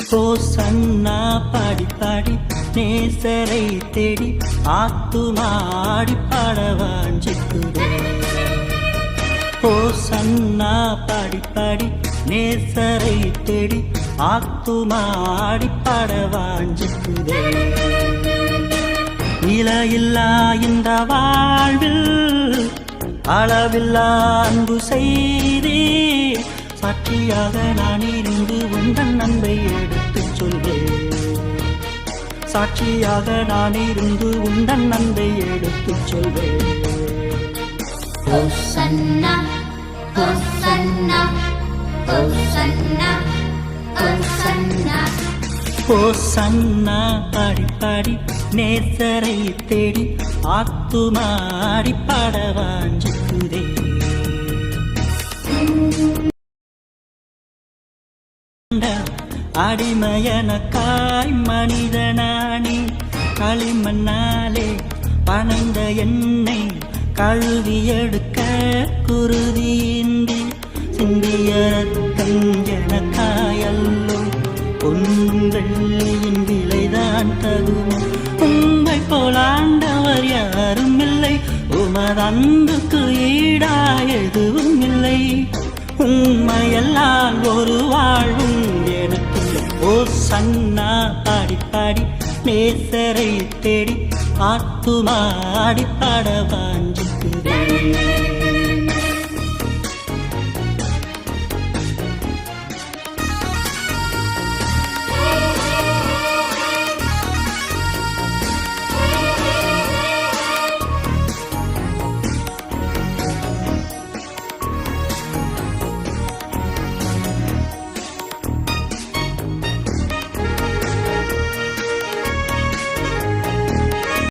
சன்னா பாடி பாடி நேசரை தேடி ஆத்துமாடி பாடவாஞ்சிக்குதே. சன்னா பாடி பாடி நேசரை தேடி ஆத்துமாடி பாடவாஞ்சிக்குதே. நிலையில்லா இந்த வாழ்வில் அளவில்லா அன்பு செய்தே சாட்சியாக நான் இருந்து உந்தன் அன்பை எடுத்துச் சொல்வேன். சாட்சியாக நான் இருந்து உந்தன் அன்பை எடுத்துச் சொல்வேன். ஹோசன்னா ஹோசன்னா ஹோசன்னா ஹோசன்னா சன்னா பாடி பாடி நேசரை தேடி ஆத்துமாடி பாடவாஞ்சிக்குதே. அடிமையனக்காய் மனிதனானி களிமண்ணாலே பனைந்த எண்ணெய் கழுவி எடுக்க குருதியின்றி சிந்திய ரத்தம் எனக்காயல்லோ. பொன்னும் வெள்ளியின் விலைதான் தகுமோ? உம்மை போல் ஆண்டவர் யாரும் இல்லை, உமது அன்புக்கு ஈடா எதுவும் இல்லை. உண்மையெல்லாம் ஒரு வாழ்வும் எனக்குள்ள. சன்னா பாடி பாடி நேசரை தேடி ஆத்துமாடி பாடவாஞ்சிக்குதே.